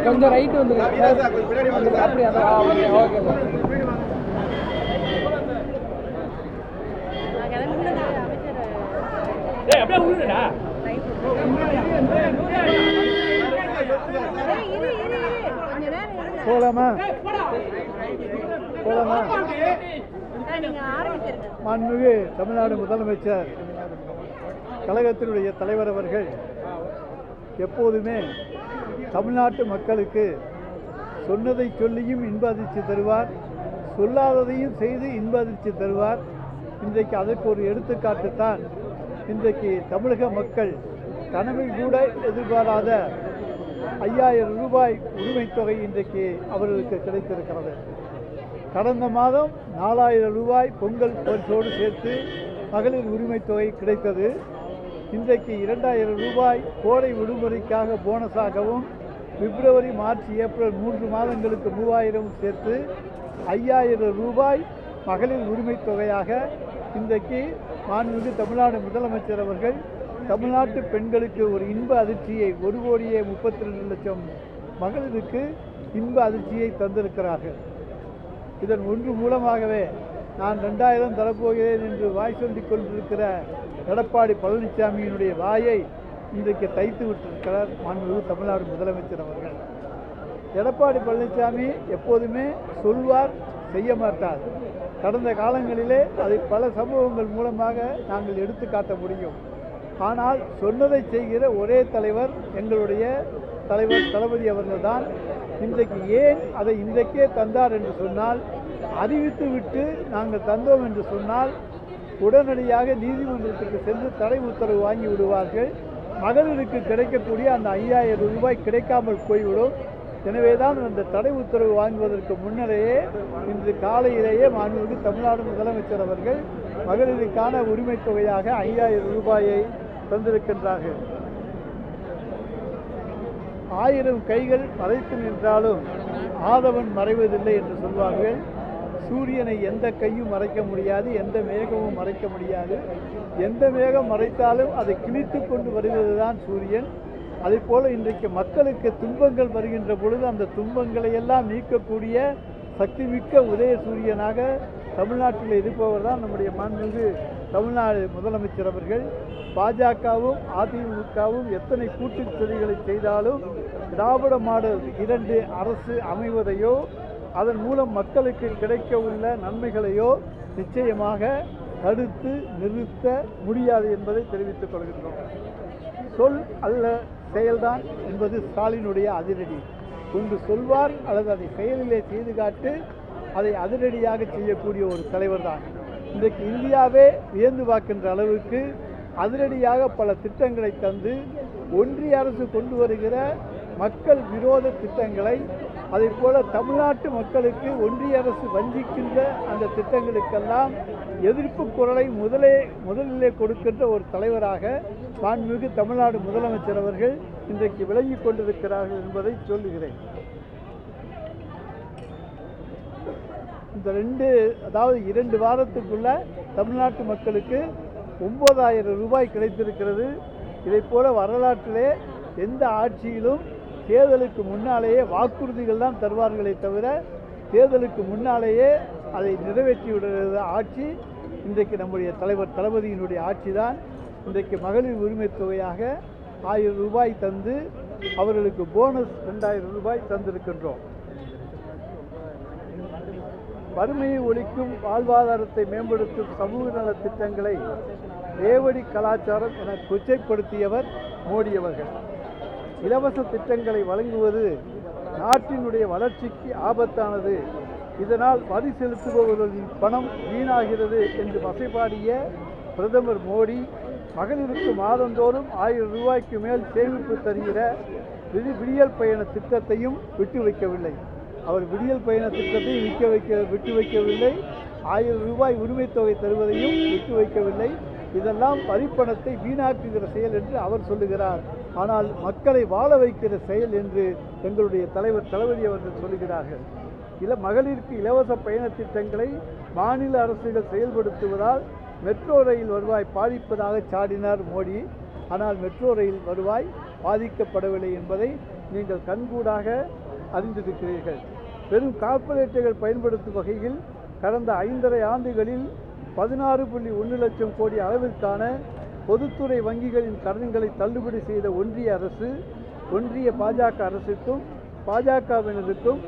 கொஞ்சம் ரைட் வந்துருங்க. அப்படியே ஓகே. போலாமா? மாண்புமிகு தமிழ்நாடு முதலமைச்சர் கழகத்தினுடைய தலைவர் அவர்கள் எப்போதுமே தமிழ்நாட்டு மக்களுக்கு சொன்னதை சொல்லியும் இன்ப அதிர்ச்சி தருவார், சொல்லாததையும் செய்து இன்ப அதிர்ச்சி தருவார். இன்றைக்கு அதற்கு ஒரு எடுத்துக்காட்டு தான் இன்றைக்கு தமிழக மக்கள் கனவில் கூட எதிர்பாராத 5000 ரூபாய் உரிமைத் தொகை இன்றைக்கு அவர்களுக்கு கிடைத்திருக்கிறது. கடந்த மாதம் 4000 ரூபாய் பொங்கல் பரிசோடு சேர்த்து மகளிர் உரிமைத் தொகை கிடைத்தது. இன்றைக்கு 2000 ரூபாய் கோடை விடுமுறைக்காக போனஸாகவும், பிப்ரவரி, மார்ச், ஏப்ரல் 3 மாதங்களுக்கு 3000 சேர்த்து 5000 ரூபாய் மகளிர் உரிமைத் தொகையாக இன்றைக்கு மாண்புமிகு தமிழ்நாடு முதலமைச்சர் அவர்கள் தமிழ்நாட்டு பெண்களுக்கு ஒரு இன்ப அதிர்ச்சியை 1,32,00,000 மகளிருக்கு இன்ப அதிர்ச்சியை தந்திருக்கிறார்கள். இதன் ஒன்று மூலமாகவே நான் 2000 தரப்போகிறேன் என்று வாய் சொல்லிக் கொண்டிருக்கிற எடப்பாடி பழனிசாமியினுடைய வாயை இன்றைக்கு தைத்து விட்டிருக்கிறார் மாண்புமிகு தமிழ்நாடு முதலமைச்சர் அவர்கள். எடப்பாடி பழனிசாமி எப்போதுமே சொல்வார், செய்ய மாட்டார். கடந்த காலங்களிலே அதை பல சம்பவங்கள் மூலமாக நாங்கள் எடுத்து காட்ட முடியும். ஆனால் சொன்னதை செய்கிற ஒரே தலைவர் எங்களுடைய தலைவர் தளபதி அவர்கள்தான். இன்றைக்கு ஏன் அதை இன்றைக்கே தந்தார் என்று சொன்னால், அறிவித்து விட்டு நாங்கள் தந்தோம் என்று சொன்னால் உடனடியாக நீதிமன்றத்திற்கு சென்று தடை உத்தரவு வாங்கி விடுவார்கள். மகளிருக்கு கிடைக்கக்கூடிய அந்த 5000 ரூபாய் கிடைக்காமல் போய்விடும். எனவேதான் அந்த தடை உத்தரவு வாங்குவதற்கு முன்னரேயே இன்று காலையிலேயே மாண்புமிகு தமிழ்நாடு முதலமைச்சர் அவர்கள் மகளிருக்கான உரிமைத் தொகையாக 5000 ரூபாயை தந்திருக்கின்றார்கள். 1000 கைகள் மறைத்து நின்றாலும் ஆதவன் மறைவதில்லை என்று சொல்வார்கள். சூரியனை எந்த கையும் மறைக்க முடியாது, எந்த மேகமும் மறைக்க முடியாது. எந்த மேகம் மறைத்தாலும் அதை கிழித்து கொண்டு வருவதுதான் சூரியன். அதேபோல இன்றைக்கு மக்களுக்கு துன்பங்கள் வருகின்ற பொழுது அந்த துன்பங்களை எல்லாம் நீக்கக்கூடிய சக்திமிக்க உதய சூரியனாக தமிழ்நாட்டில் இருப்பவர் தான் நம்முடைய மாண்புமிகு தமிழ்நாடு முதலமைச்சர் அவர்கள். பாஜகவும் அதிமுகவும் எத்தனை கூட்டு சதிகளை செய்தாலும் திராவிட மாடல் 2 அரசு அமைவதையோ அதன் மூலம் மக்களுக்கு கிடைக்க உள்ள நன்மைகளையோ நிச்சயமாக தடுத்து நிறுத்த முடியாது என்பதை தெரிவித்துக் கொள்கின்றோம். சொல் அல்ல செயல்தான் என்பது ஸ்டாலினுடைய அதிரடி. ஒன்று சொல்வார் அல்லது அதை செயலிலே செய்து காட்டு அதை அதிரடியாக செய்யக்கூடிய ஒரு தலைவர் தான். இன்றைக்கு இந்தியாவே வியந்து பார்க்கின்ற அளவுக்கு அதிரடியாக பல திட்டங்களை தந்து ஒன்றிய அரசு கொண்டு வருகிற மக்கள் விரோத திட்டங்களை, அதை போல தமிழ்நாட்டு மக்களுக்கு ஒன்றிய அரசு வஞ்சிக்கின்ற அந்த திட்டங்களுக்கெல்லாம் எதிர்ப்பு குரலை முதலிலே கொடுக்கின்ற ஒரு தலைவராக மாண்புமிகு தமிழ்நாடு முதலமைச்சர் அவர்கள் இன்றைக்கு விளங்கிக் கொண்டிருக்கிறார்கள் என்பதை சொல்லுகிறேன். இந்த 2 வாரத்துக்குள்ள தமிழ்நாட்டு மக்களுக்கு 9000 ரூபாய் கிடைத்திருக்கிறது. இதை போல வரலாற்றிலே எந்த ஆட்சியிலும் தேர்தலுக்கு முன்னாலேயே வாக்குறுதிகள் தான் தருவார்களே தவிர தேர்தலுக்கு முன்னாலேயே அதை நிறைவேற்றிவிடுகிற ஆட்சி இன்றைக்கு நம்முடைய தலைவர் தளபதியினுடைய ஆட்சி தான். இன்றைக்கு மகளிர் உரிமைத் தொகையாக 1000 ரூபாய் தந்து அவர்களுக்கு போனஸ் 2000 ரூபாய் தந்திருக்கின்றோம். வறுமையை ஒழிக்கும், வாழ்வாதாரத்தை மேம்படுத்தும் சமூக நல திட்டங்களை ரேவடி கலாச்சாரம் என கொச்சைப்படுத்தியவர் மோடி அவர்கள். இலவச திட்டங்களை வழங்குவது நாட்டினுடைய வளர்ச்சிக்கு ஆபத்தானது, இதனால் வரி செலுத்துபவர்களின் பணம் வீணாகிறது என்று வசைபாடிய பிரதமர் மோடி மகளிருக்கு மாதந்தோறும் 1000 ரூபாய்க்கு மேல் சேமிப்பு தருகிற விடியல் பயண திட்டத்தையும் விட்டு வைக்கவில்லை. அவர் விடியல் பயண திட்டத்தை விட்டு வைக்கவில்லை. 1000 ரூபாய் உரிமைத் தொகை தருவதையும் விட்டு வைக்கவில்லை. இதெல்லாம் வரிப்பணத்தை வீணாக்குகிற செயல் என்று அவர் சொல்லுகிறார். ஆனால் மக்களை வாழ வைக்கிற செயல் என்று எங்களுடைய தலைவர் தளபதி அவர்கள் சொல்லுகிறார்கள். மகளிருக்கு இலவச பயண திட்டங்களை மாநில அரசுகள் செயல்படுத்துவதால் மெட்ரோ ரயில் வருவாய் பாதிப்பதாக சாடினார் மோடி. ஆனால் மெட்ரோ ரயில் வருவாய் பாதிக்கப்படவில்லை என்பதை நீங்கள் கண்கூடாக அறிந்திருக்கிறீர்கள். பெரும் கார்ப்பரேட்டுகள் பயன்படுத்தும் வகையில் கடந்த 5.5 ஆண்டுகளில் 16.1 லட்சம் கோடி அளவிற்கான பொதுத்துறை வங்கிகளின் கடன்களை தள்ளுபடி செய்த ஒன்றிய பாஜக அரசுக்கும் பாஜகவினருக்கும்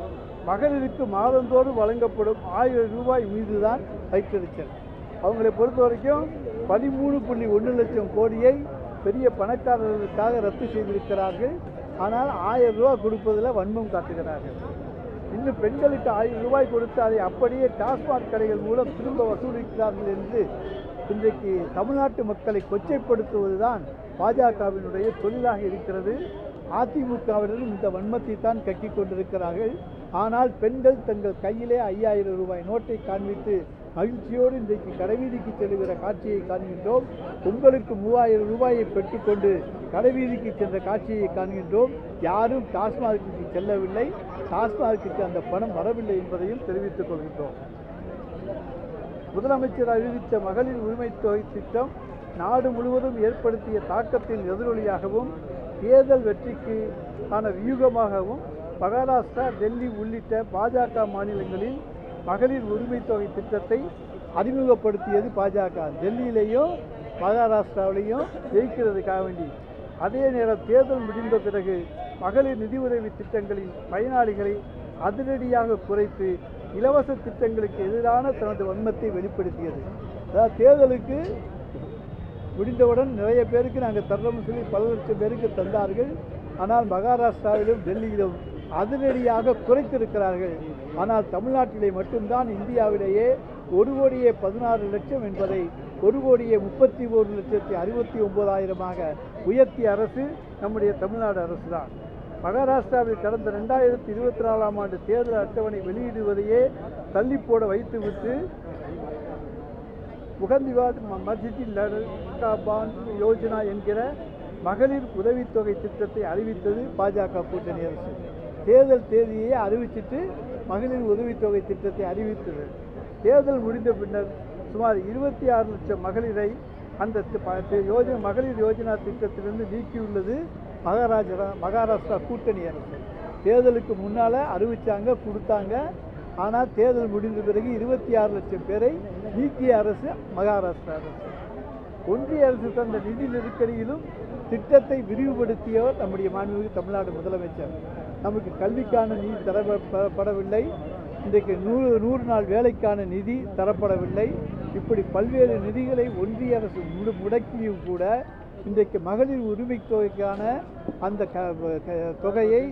மகளிருக்கு மாதந்தோறும் வழங்கப்படும் 1000 ரூபாய் மீதுதான் வைத்திருக்கிறது. அவங்களை பொறுத்த வரைக்கும் 13.1 லட்சம் கோடியை பெரிய பணக்காரர்களுக்காக ரத்து செய்திருக்கிறார்கள். ஆனால் 1000 ரூபாய் கொடுப்பதில் வன்மம் காட்டுகிறார்கள். இன்னும் பெண்களுக்கு 1000 ரூபாய் கொடுத்து அதை அப்படியே டாஸ்மாக் கடைகள் மூலம் திரும்ப வசூலிக்கிறார்கள் என்று இன்றைக்கு தமிழ்நாட்டு மக்களை கொச்சைப்படுத்துவதுதான் பாஜகவினுடைய தொழிலாக இருக்கிறது. அதிமுகவினரும் இந்த வன்மத்தை தான் கக்கிக் கொண்டிருக்கிறார்கள். ஆனால் பெண்கள் தங்கள் கையிலே 5000 ரூபாய் நோட்டை காண்பித்து மகிழ்ச்சியோடு இன்றைக்கு கடைவீதிக்கு செல்லுகிற காட்சியை காண்கின்றோம். உங்களுக்கு 3000 ரூபாயை பெற்றுக்கொண்டு கடைவீதிக்கு சென்ற காட்சியை காண்கின்றோம். யாரும் டாஸ்மாகிற்கு செல்லவில்லை, டாஸ்மாகிற்கு அந்த பணம் வரவில்லை என்பதையும் தெரிவித்துக் கொள்கின்றோம். முதலமைச்சர் அறிவித்த மகளிர் உரிமை தொகை திட்டம் நாடு முழுவதும் ஏற்படுத்திய தாக்கத்தின் எதிரொலியாகவும் தேர்தல் வெற்றிக்கு ஆன வியூகமாகவும் மகாராஷ்டிரா, டெல்லி உள்ளிட்ட பாஜக மாநிலங்களில் மகளிர் உரிமை தொகை திட்டத்தை அறிமுகப்படுத்தியது பாஜக. டெல்லியிலையும் மகாராஷ்டிராவிலையும் ஜெயிக்கிறதுக்காக வேண்டி. அதே நேரம் தேர்தல் முடிந்த பிறகு மகளிர் நிதி உதவி திட்டங்களின் பயனாளிகளை அதிரடியாக குறைத்து இலவச திட்டங்களுக்கு எதிரான தனது வன்மத்தை வெளிப்படுத்தியது. அதாவது தேர்தலுக்கு முடிந்தவுடன் நிறைய பேருக்கு நாங்கள் தர்றோம்னு சொல்லி பல லட்சம் பேருக்கு தந்தார்கள். ஆனால் மகாராஷ்டிராவிலும் டெல்லியிலும் அதிரடியாக குறைத்திருக்கிறார்கள். ஆனால் தமிழ்நாட்டிலே மட்டும்தான் இந்தியாவிலேயே 1,16 லட்சம் என்பதை 1,31,69,000 உயர்த்திய அரசு நம்முடைய தமிழ்நாடு அரசு தான். மகாராஷ்டிராவில் கடந்த 2024 ஆண்டு தேர்தல் அட்டவணை வெளியிடுவதையே தள்ளி போட வைத்துவிட்டு முகந்திவாத் மஸ்ஜித் லட்காபான் யோஜனா என்கிற மகளிர் உதவித்தொகை திட்டத்தை அறிவித்தது பாஜக கூட்டணி அரசு. தேர்தல் தேதியை அறிவிச்சிட்டு மகளிர் உதவித்தொகை திட்டத்தை அறிவித்தது. தேர்தல் முடிந்த பின்னர் சுமார் 26 லட்சம் மகளிரை அந்த மகளிர் யோஜனா திட்டத்திலிருந்து நீக்கியுள்ளது மகாராஷ்டிரா கூட்டணி அரசு. தேர்தலுக்கு முன்னால் அறிவித்தாங்க, கொடுத்தாங்க. ஆனால் தேர்தல் முடிந்த பிறகு 26 லட்சம் பேரை நீக்கிய அரசு மகாராஷ்டிரா அரசு. ஒன்றிய அரசு தந்த நிதி நெருக்கடியிலும் திட்டத்தை விரிவுபடுத்தியவர் நம்முடைய மாண்புமிகு தமிழ்நாடு முதலமைச்சர். நமக்கு கல்விக்கான நிதி தரப்படவில்லை, இன்றைக்கு 100 நாள் வேலைக்கான நிதி தரப்படவில்லை. இப்படி பல்வேறு நிதிகளை ஒன்றிய அரசு முடக்கியும் கூட இன்றைக்கு மகளிர் உரிமை தொகைக்கான அந்த தொகையை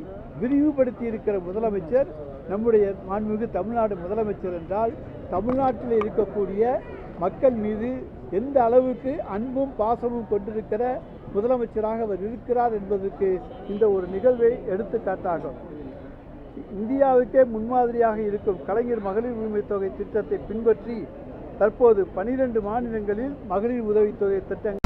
விரிவுபடுத்தி இருக்கிற முதலமைச்சர் நம்முடைய மாண்புமிகு தமிழ்நாடு முதலமைச்சர் என்றால் தமிழ்நாட்டில் இருக்கக்கூடிய மக்கள் மீது எந்த அளவுக்கு அன்பும் பாசமும் கொண்டிருக்கிற முதலமைச்சராக அவர் இருக்கிறார் என்பதற்கு இந்த ஒரு நிகழ்வை எடுத்துக்காட்டாகும். இந்தியாவுக்கே முன்மாதிரியாக இருக்கும் கலைஞர் மகளிர் உரிமை தொகை திட்டத்தை பின்பற்றி தற்போது 12 மாநிலங்களில் மகளிர் உதவித்தொகை திட்டங்கள்